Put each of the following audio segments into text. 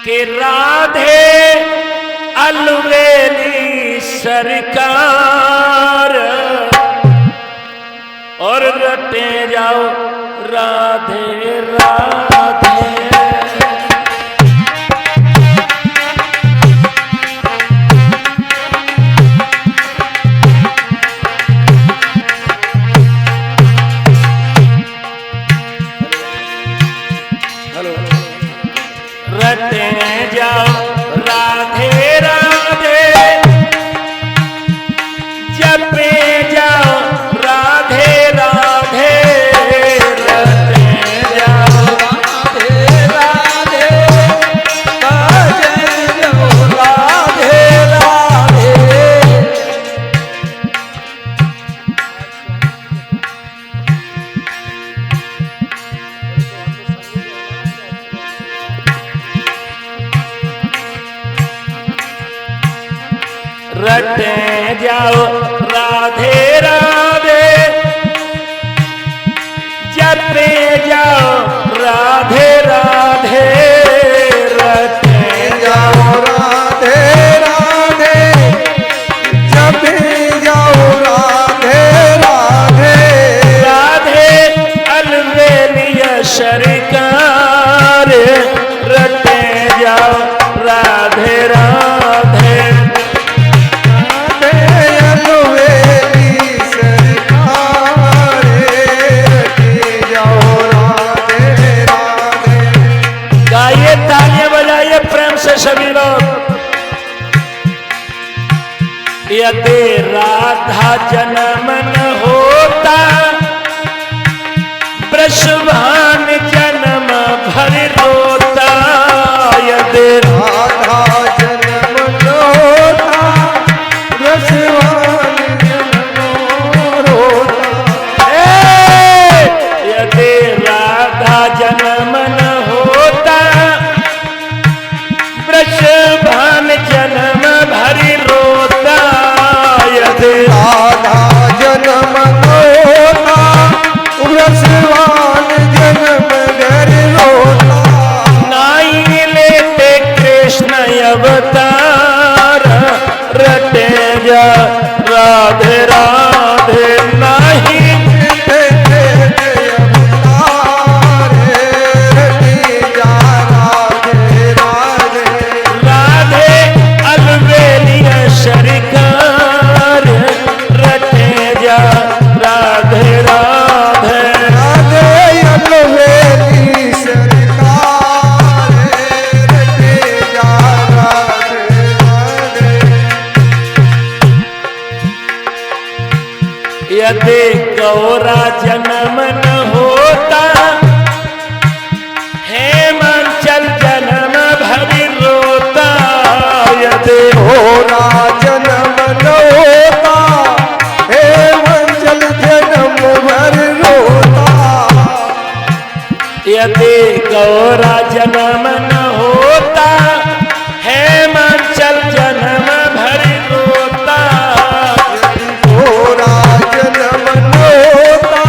कि राधे अलवेली सरकार और रटे जाओ राधे राधे। रटे जाओ राधे राधे जपे जाओ राधे राधे। रटे जाओ राधे राधे भजे जाओ राधे राधे। रटे जाओ राधे राधे जपे जाओ राधे राधे। रटे जाओ राधे राधे जपे जाओ राधे राधे। राधे अलवेलिया सरकार रटे जाओ राधे राधे। तालियां बजाइए प्रेम से सभी लोग। यदि राधा जन्म न होता वृषभान जन्म भर रोता। यदि राधा जन्म न होता वृषभान जन्म रोता। यदि राधा जन्म न होता वृषभान जन्म भरी रोता। यदि राधा जन्म होता वृषभान जन्म घर रोता। नाई लेते कृष्ण अवतार रटे जा राधे राधे। नाही सरकार रटे जा राधे राधे। राधे अलवेली सरकार रटे जा राधे राधे। यदि गौरा जन्म न होता हेमंचल जन्म भरी रोता। यदि गौरा जन्म न होता हेमंचल जन्म भर रोता। यदि गौरा जन्म न होता हेमंचल जन्म भरी रोता। गौरा जन्म न होता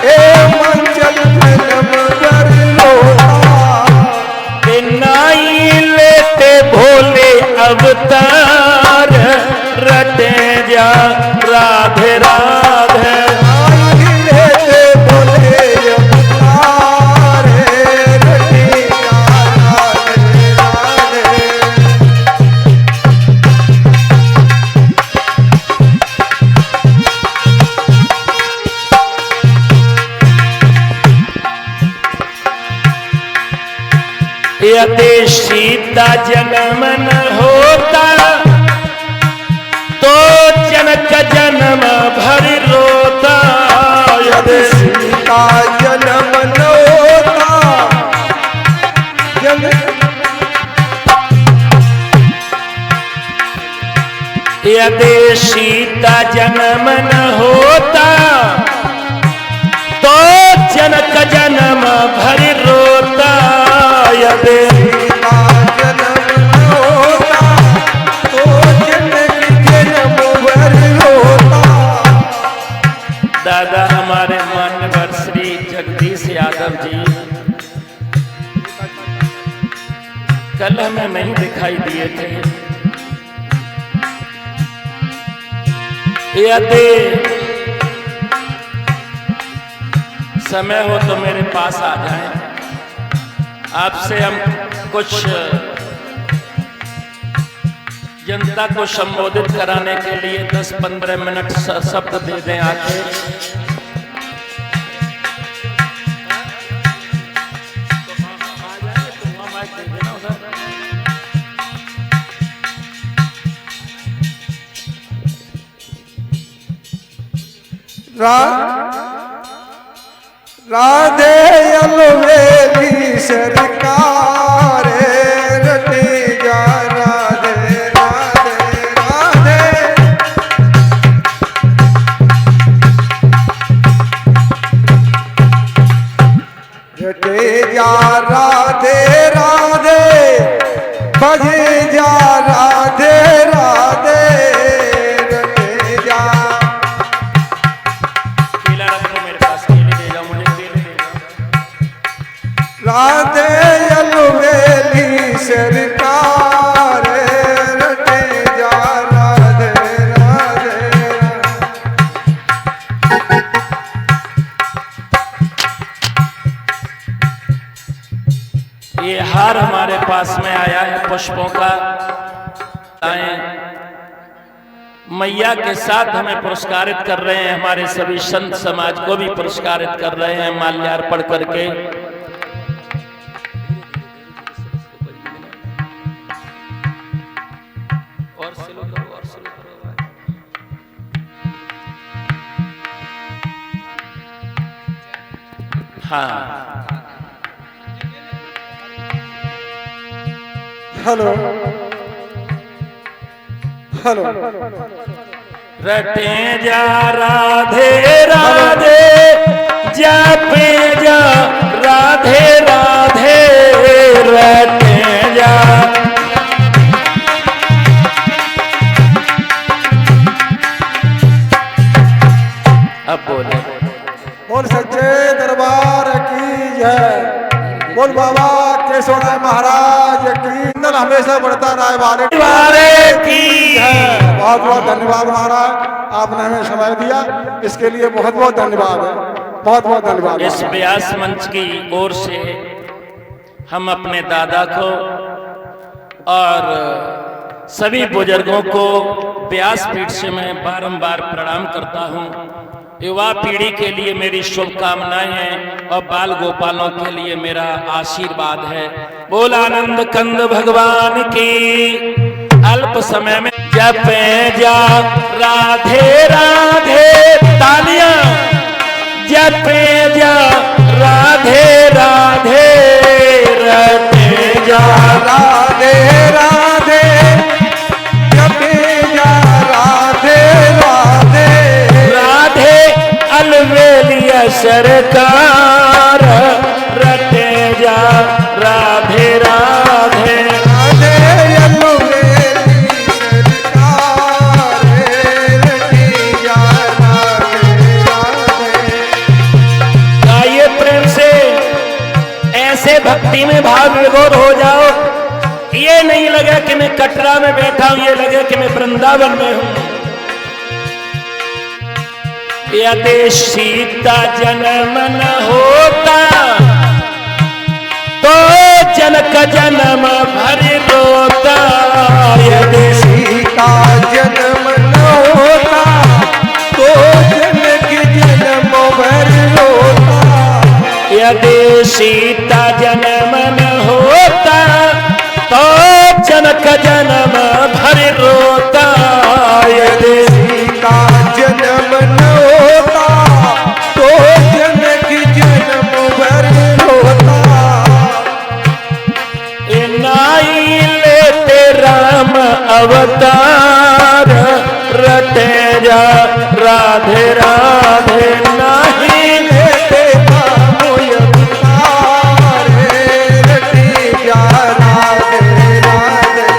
हेमंचल जन्म भर रोता। नाई लेते भोले अवतार रटे जा राधे राधे। लेते बोले अवतार रटे जा राधे राधे। यदि सीता जन्म न होता तो जनक जन्म भर रोता। यदि सीता जन्म न होता यदि सीता जन्म न होता तो जनक जन्म भर रोता। यदि सीता जन्म न होता तो जनक जन्म भर रोता। दादा हमारे मान्यवर श्री जगदीश यादव जी कल हमें नहीं दिखाई दिए थे। यदि समय हो तो मेरे पास आ जाएं, आपसे हम कुछ जनता को संबोधित कराने के लिए 10-15 मिनट शब्द दे दें आके। राधे अलवेली सरकार रटे जा राधे राधे राधे रटे जा राधे राधे बजे जा राधे राधे रटे जा। राधे अलवेली सरकार रटे जा राधे राधे। ये हार हमारे पास में आया है पुष्पों का। मैया के साथ हमें पुरस्कारित कर रहे हैं, हमारे सभी संत समाज को भी पुरस्कारित कर रहे हैं माल्यार्पण करके। हाँ, हेलो हेलो। रटे जा राधे राधे जपे जा राधे राधे रटे जा। अब बोले बोल सच्चे दरबार की जय। बोल बाबा केशवराय महाराज की नल हमेशा बढ़ता रहे वाले की। बहुत बहुत धन्यवाद महाराज, आपने हमें समय दिया, इसके लिए बहुत बहुत धन्यवाद है। बहुत बहुत धन्यवाद। इस व्यास मंच की ओर से हम अपने दादा को और सभी बुजुर्गों को व्यास पीठ से मैं बारंबार प्रणाम करता हूं। युवा पीढ़ी के लिए मेरी शुभकामनाएं हैं और बाल गोपालों के लिए मेरा आशीर्वाद है। बोल आनंद कंद भगवान की। अल्प समय में जपे जा राधे राधे तालियां। जपे जा राधे राधे रटे जा राधे राधे जपे जा राधे राधे राधे अलवेलिया सरकार रटे जा राधे राधे। राधे अलवेली सरकार रटे जा राधे राधे। गाइए प्रेम से, ऐसे भक्ति में भाव विभोर हो जाओ। ये नहीं लगे कि मैं कटरा में बैठा हूं, ये लगे कि मैं वृंदावन में हूं। यदि सीता जन्म न होता तो जनक जन्म भर रोता। यदि सीता जन्म न होता तो जनक जन्म भर रोता। यदि सीता जन्म न होता तो जनक जन्म भर रोता। यदि सीता जन्म न होता तो जनक जन्म भर रोता। नाई लेते राम अवतार रटे जा राधे राधे। नहीं लेते राम अवतार रटे जा राधे राधे।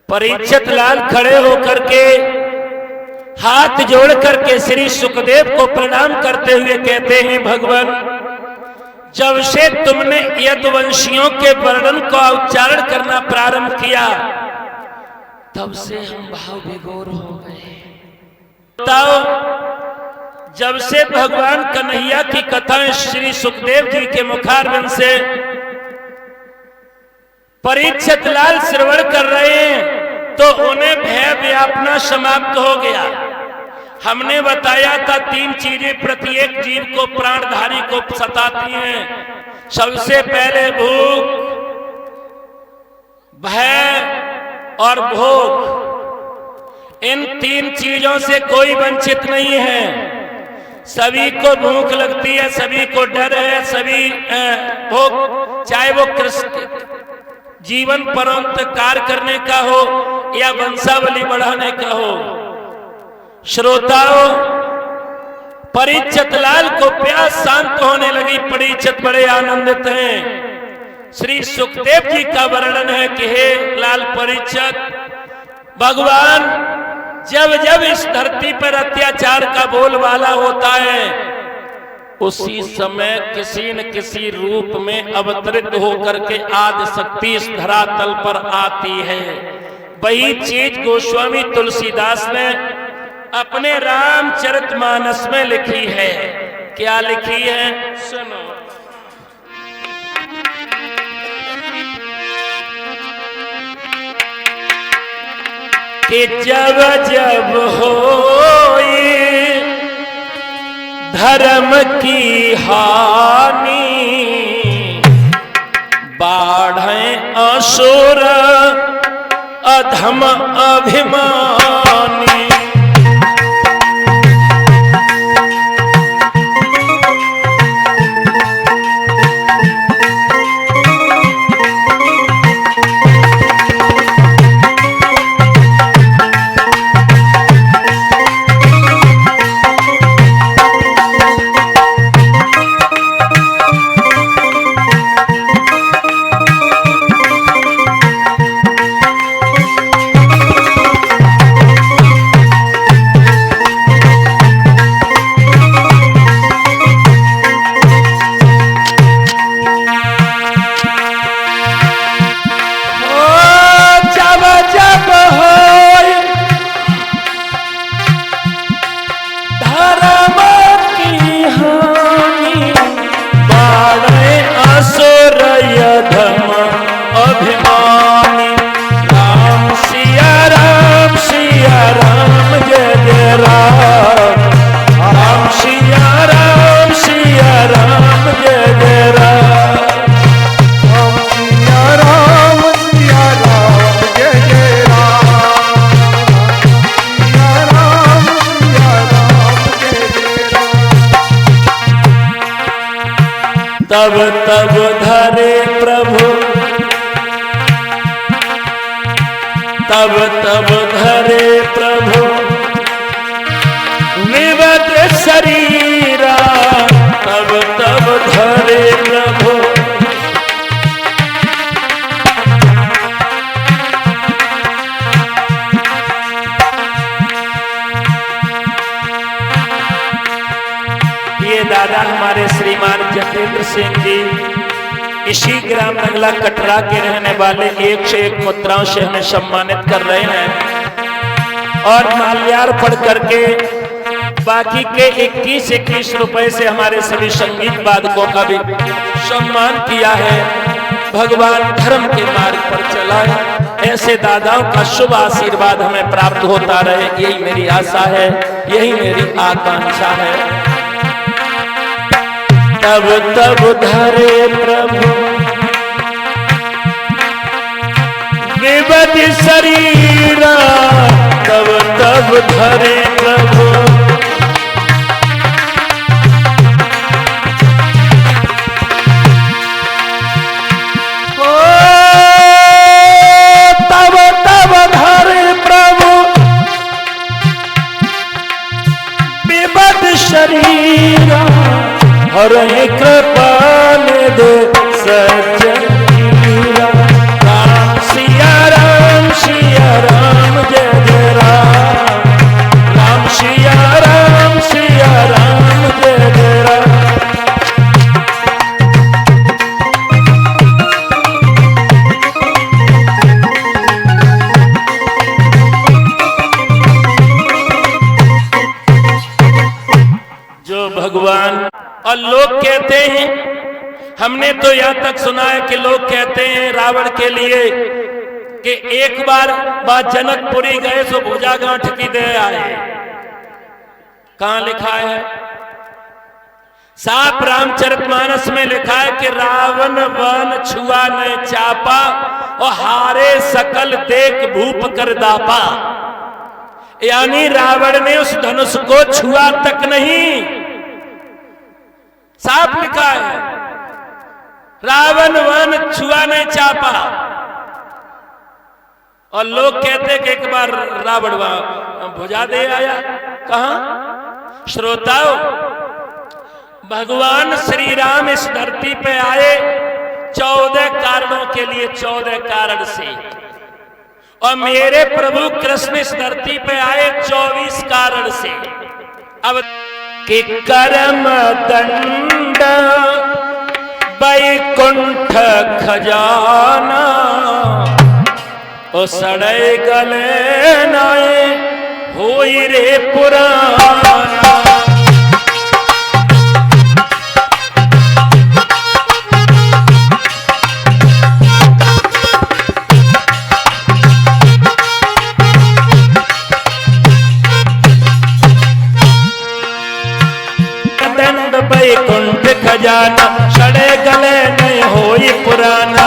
परीक्षित लाल खड़े होकर के हाथ जोड़ करके श्री सुखदेव को प्रणाम करते हुए कहते हैं, भगवान जब से तुमने यदुवंशियों के वर्णन का उच्चारण करना प्रारंभ किया तब से हम भाव विभोर हो गए। बताओ, जब से भगवान कन्हैया की कथाएं श्री सुखदेव जी के मुखारविंद से परीक्षित लाल श्रवण कर रहे हैं तो उन्हें भय व्यापना समाप्त हो गया। हमने बताया था 3 चीजें प्रत्येक जीव को, प्राणधारी को सताती हैं। सबसे पहले भूख, भय और भोग। इन 3 चीजों से कोई वंचित नहीं है। सभी को भूख लगती है, सभी को डर है, सभी भोग, चाहे वो जीवन पर्यंत कार्य करने का हो या वंशावली बढ़ाने का हो। श्रोताओं, परीक्षित लाल को प्यास शांत होने लगी। परीक्षित बड़े आनंदित हैं। श्री सुखदेव जी का वर्णन है कि हे लाल परीक्षित, भगवान जब जब इस धरती पर अत्याचार का बोलबाला होता है उसी समय किसी न किसी रूप में अवतरित होकर के आदि शक्ति इस धरातल पर आती है। वही चीज गोस्वामी तुलसीदास ने अपने रामचरितमानस में लिखी है। क्या लिखी है? सुनो। कि जब जब होई धर्म की हानि, बाढ़े असुर अधम अभिमानी। तब तब धरे प्रभु, तब तब धरे प्रभु निवत शरीरा, तब तब धरे प्रभु। ये दादा हमारे श्रीमान जतेंद्र सिंह जी इसी ग्राम नगला कटरा के रहने वाले 1 से 1 मुद्राओं से हमें सम्मानित कर रहे हैं और माल्यार्पण करके बाकी के 21 रुपए से हमारे सभी संगीत वादकों का भी सम्मान किया है। भगवान धर्म के मार्ग पर चलाए, ऐसे दादाओं का शुभ आशीर्वाद हमें प्राप्त होता रहे, यही मेरी आशा है, यही मेरी आकांक्षा है। तब तब धरे प्रभु निवत शरीरा, तब तब धरे प्रभु। ओ तब तब धरे प्रभु निवत शरीरा, और कृपा दे सच्चा राम सिया राम सिया और लोग कहते हैं, हमने तो यहां तक सुना है कि लोग कहते हैं रावण के लिए कि एक बार जनकपुरी गए सो भुजा गांठ की दे आए। कहां लिखा है? साफ रामचरितमानस में लिखा है कि रावण वन छुआ न चापा और हारे सकल देख भूप कर दापा। यानी रावण ने उस धनुष को छुआ तक नहीं। साफ लिखा है, रावण वन छुआ नहीं चापा। और लोग कहते कि एक बार रावण भुजा दे आया। कहां? श्रोताओ, भगवान श्री राम इस धरती पे आए 14 कारणों के लिए, 14 कारण से। और मेरे प्रभु कृष्ण इस धरती पे आए 24 कारण से। अब कि कर्म दंड बैकुंठ खजाना ओ सड़े गले नाए होई रे पुराना। बैकुंठ खजाना सड़े गले नहीं होई पुराना।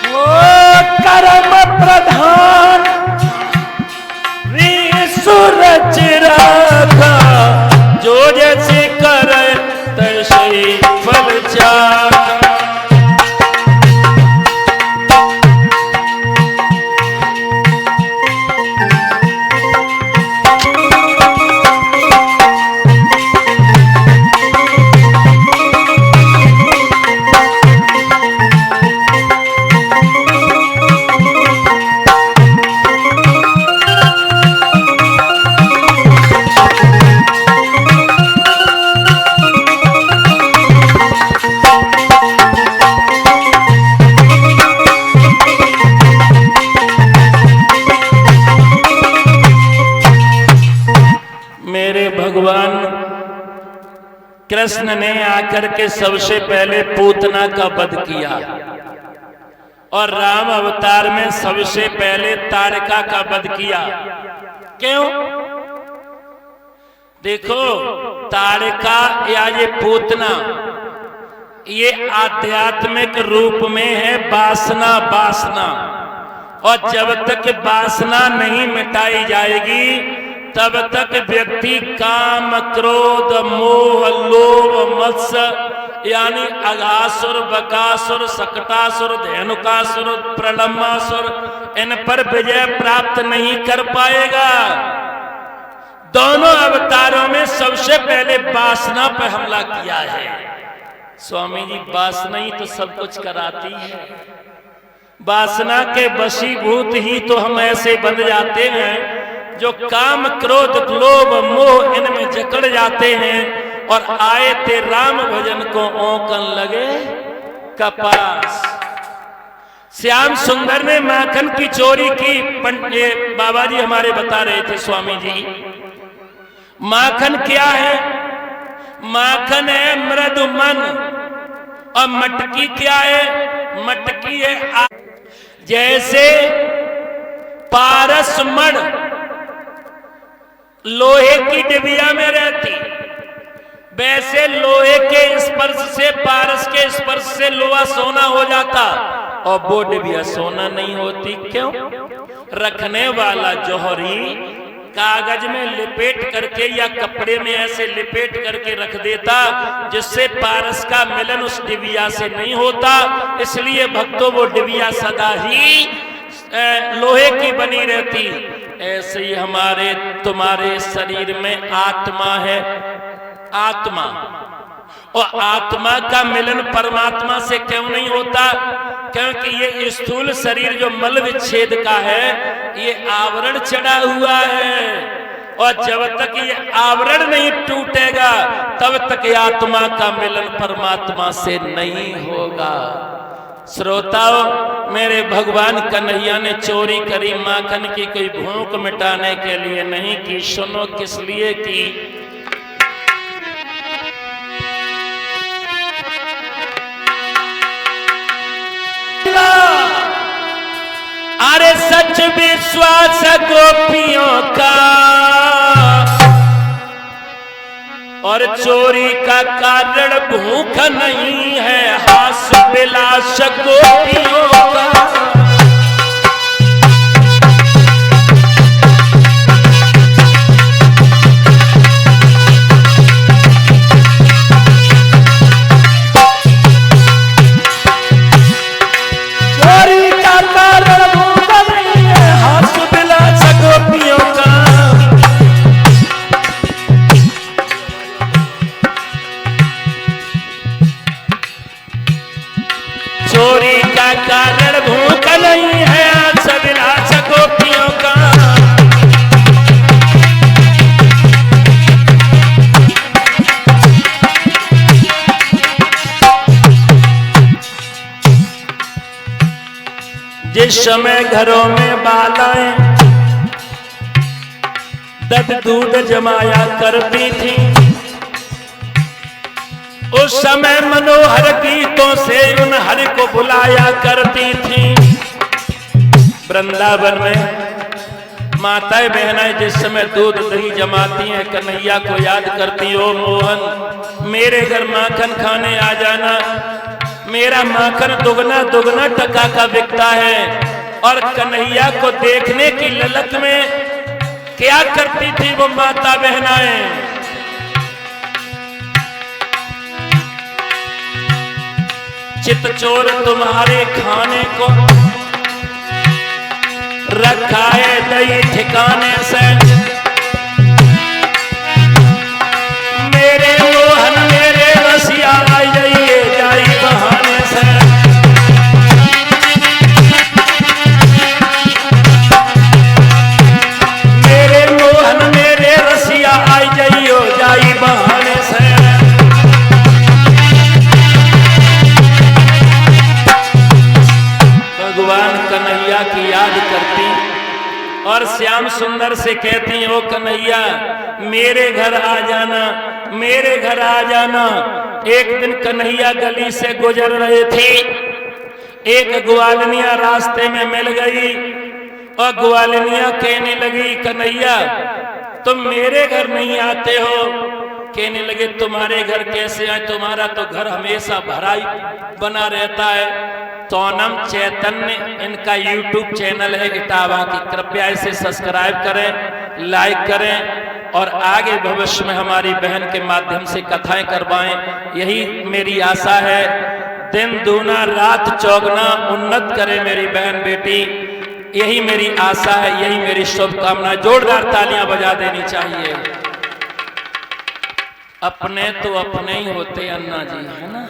वो कर्म प्रधान री सूरज राखा, जो जैसे करे तैसे फल चाखा। कृष्ण ने आकर के सबसे पहले पूतना का वध किया और राम अवतार में सबसे पहले तारका का वध किया। क्यों? देखो, तारका या ये पूतना ये आध्यात्मिक रूप में है वासना। वासना, और जब तक वासना नहीं मिटाई जाएगी तब तक व्यक्ति काम, क्रोध, मोह, लोभ, मत्स्य यानी अघासुर, बकासुर, सकटासुर, धेनुकासुर, प्रलम्बासुर इन पर विजय प्राप्त नहीं कर पाएगा। दोनों अवतारों में सबसे पहले वासना पर हमला किया है। स्वामी जी, वासना ही तो सब कुछ कराती है। वासना के वशीभूत ही तो हम ऐसे बन जाते हैं जो काम, क्रोध, लोभ, मोह इनमें जकड़ जाते हैं और आए ते राम भजन को ओंकन लगे कपास। श्याम सुंदर ने माखन की चोरी की। बाबा जी हमारे बता रहे थे, स्वामी जी, माखन क्या है? माखन है मृदु मन, और मटकी क्या है? मटकी है जैसे पारस मण लोहे की डिबिया में रहती, वैसे लोहे के स्पर्श से, पारस के स्पर्श से लोहा सोना हो जाता और वो डिबिया सोना नहीं होती। क्यों? रखने वाला जौहरी कागज में लिपेट करके या कपड़े में ऐसे लिपेट करके रख देता जिससे पारस का मिलन उस डिबिया से नहीं होता। इसलिए भक्तों, वो डिबिया सदा ही लोहे की बनी रहती। ऐसे ही हमारे तुम्हारे शरीर में आत्मा है। आत्मा, और आत्मा का मिलन परमात्मा से क्यों नहीं होता? क्योंकि ये स्थूल शरीर जो मल विच्छेद का है, ये आवरण चढ़ा हुआ है, और जब तक ये आवरण नहीं टूटेगा तब तक आत्मा का मिलन परमात्मा से नहीं होगा। श्रोताओं, मेरे भगवान कन्हैया ने चोरी करी माखन की कोई भूख मिटाने के लिए नहीं की। सुनो किस लिए की। अरे सच विश्वास गोपियों का और चोरी का कारण भूख नहीं है, हास विलास गोपियों का। चोरी का कारण भूख नहीं है, हास विलास गोपियों का। चोरी का कारण भूख नहीं है, हास विलास गोपियों का। जिस समय घरों में बालाएं दूध जमाया करती थी, उस समय मनोहर गीतों से उन हरि को बुलाया करती थी। वृंदावन में माताएं बहनें जिस समय दूध दही जमाती हैं, कन्हैया को याद करती, ओ मोहन मेरे घर माखन खाने आ जाना, मेरा माखन दुगना दुगना टका का बिकता है। और कन्हैया को देखने की ललक में क्या करती थी वो माता बहनाएं, चितचोर तुम्हारे खाने को रखा है दही ठिकाने से, मेरे मोहन मेरे रसिया आई जाइए जाई बहाने से। मेरे मोहन मेरे रसिया आई जाइयो जाई बहाने से। भगवान कन्हैया की याद करती और श्याम सुंदर से कहती, ओ कन्हैया मेरे घर आ जाना, मेरे घर आ जाना। एक दिन कन्हैया गली से गुजर रहे थे, एक ग्वालनिया रास्ते में मिल गई और ग्वालनिया कहने लगी, कन्हैया तुम मेरे घर नहीं आते हो। कहने लगे तुम्हारे घर कैसे आए, तुम्हारा तो घर हमेशा भरा ही बना रहता है। सोनम चैतन्य इनका YouTube चैनल है इटावा की, कृपया इसे सब्सक्राइब करें, लाइक करें और आगे भविष्य में हमारी बहन के माध्यम से कथाएं करवाएं, यही मेरी आशा है। दिन दूना रात चौगना उन्नत करे मेरी बहन बेटी, यही मेरी आशा है, यही मेरी शुभकामना। जोरदार तालियां बजा देनी चाहिए। अपने तो अपने ही होते अन्ना जी, है ना।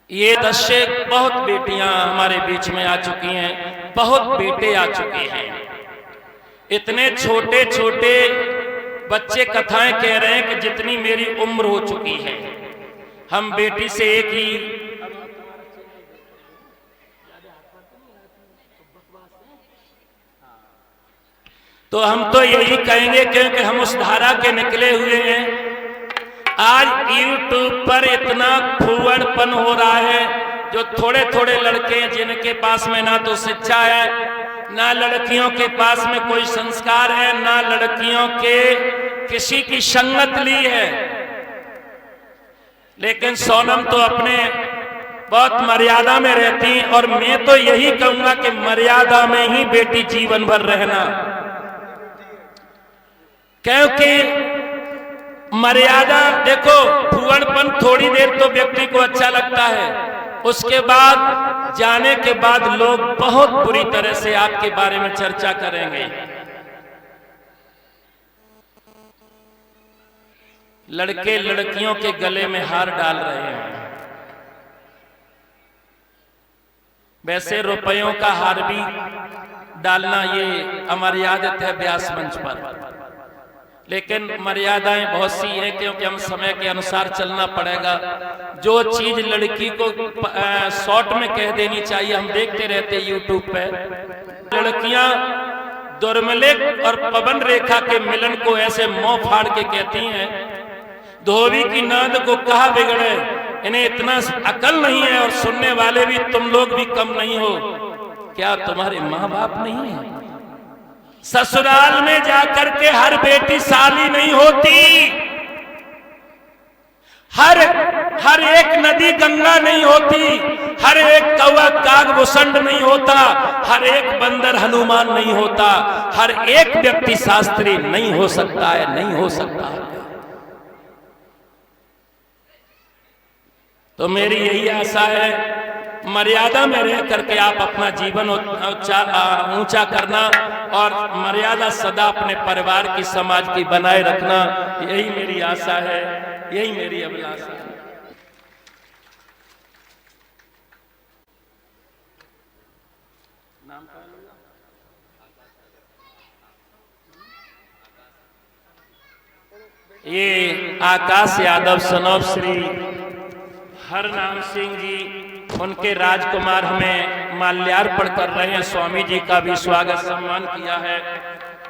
ये 10 से बहुत बेटियां हमारे बीच में आ चुकी हैं, बहुत बेटे आ चुके हैं। इतने छोटे छोटे बच्चे कथाएं कह रहे हैं कि जितनी मेरी उम्र हो चुकी है। हम बेटी से एक ही तो हम तो यही कहेंगे क्योंकि हम उस धारा के निकले हुए हैं। आज YouTube पर इतना फूहड़पन हो रहा है, जो थोड़े थोड़े लड़के हैं जिनके पास में ना तो शिक्षा है, ना लड़कियों के पास में कोई संस्कार है, ना लड़कियों के किसी की संगत ली है। लेकिन सोनम तो अपने बहुत मर्यादा में रहती, और मैं तो यही कहूंगा कि मर्यादा में ही बेटी जीवन भर रहना, क्योंकि मर्यादा देखो, फूहड़पन थोड़ी देर तो व्यक्ति को अच्छा लगता है, उसके बाद जाने के बाद लोग बहुत बुरी तरह से आपके बारे में चर्चा करेंगे। लड़के लड़कियों के गले में हार डाल रहे हैं। वैसे रुपयों का हार भी डालना ये अमर्यादित है व्यास मंच पर, लेकिन मर्यादाएं बहुत सी हैं क्योंकि हम समय के अनुसार चलना पड़ेगा। जो चीज लड़की को शॉर्ट में कह देनी चाहिए, हम देखते रहते यूट्यूब पे लड़कियां दुर्मिलिक और पवन रेखा के मिलन को ऐसे मुंह फाड़ के कहती हैं, धोबी की नाद को कहा बिगड़े, इन्हें इतना अकल नहीं है और सुनने वाले भी तुम लोग भी कम नहीं हो। क्या तुम्हारे माँ बाप नहीं है? ससुराल में जाकर के हर बेटी साली नहीं होती, हर एक नदी गंगा नहीं होती, हर एक कौवा काग भुसंड नहीं होता, हर एक बंदर हनुमान नहीं होता, हर एक व्यक्ति शास्त्री नहीं हो सकता है, नहीं हो सकता है। तो मेरी यही आशा है, मर्यादा में रह करके आप अपना जीवन ऊंचा करना और मर्यादा सदा अपने परिवार की, समाज की बनाए रखना, यही मेरी आशा है, यही मेरी अभिलाषा है। ये आकाश यादव सनौब श्री हरनाम सिंह जी, उनके राजकुमार हमें माल्यार्पण कर रहे हैं। स्वामी जी का भी स्वागत सम्मान किया है।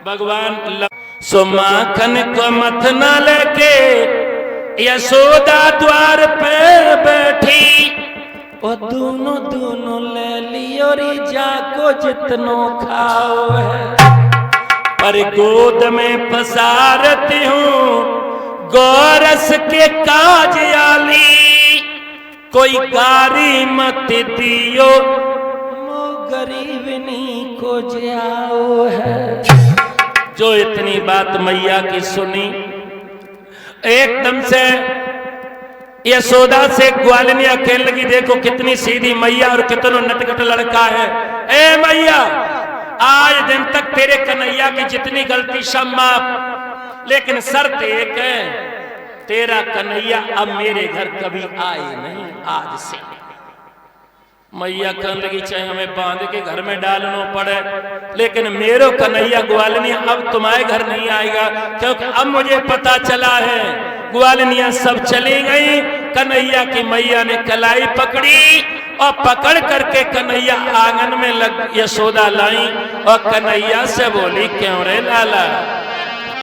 भगवान सुमाखन को मथना लेके यशोदा द्वार पे बैठी, वो दोनों दोनों ले लियो री जाको जितनो खाओ है, पर गोद में पसारती हूँ गोरस के काज आली, कोई गारी मत दियो मो गरीबनी को जाओ है। जो इतनी बात मैया की सुनी, एकदम से यशोदा से ग्वालिनिया कहने लगी, देखो कितनी सीधी मैया और कितना नटखट लड़का है। ए मैया, आज दिन तक तेरे कन्हैया की जितनी गलती सब माफ, लेकिन शर्त एक है, तेरा कन्हैया अब मेरे घर कभी आए नहीं आज से। मैया कहने लगी, चाहे हमें बांध के घर में डालना पड़े, लेकिन मेरो कन्हैया ग्वालिनिया अब तुम्हारे घर नहीं आएगा, क्योंकि अब मुझे पता चला है ग्वालिनिया सब चली गई। कन्हैया की मैया ने कलाई पकड़ी और पकड़ करके कन्हैया आंगन में यशोदा लाई और कन्हैया से बोली, क्यों रे लाला,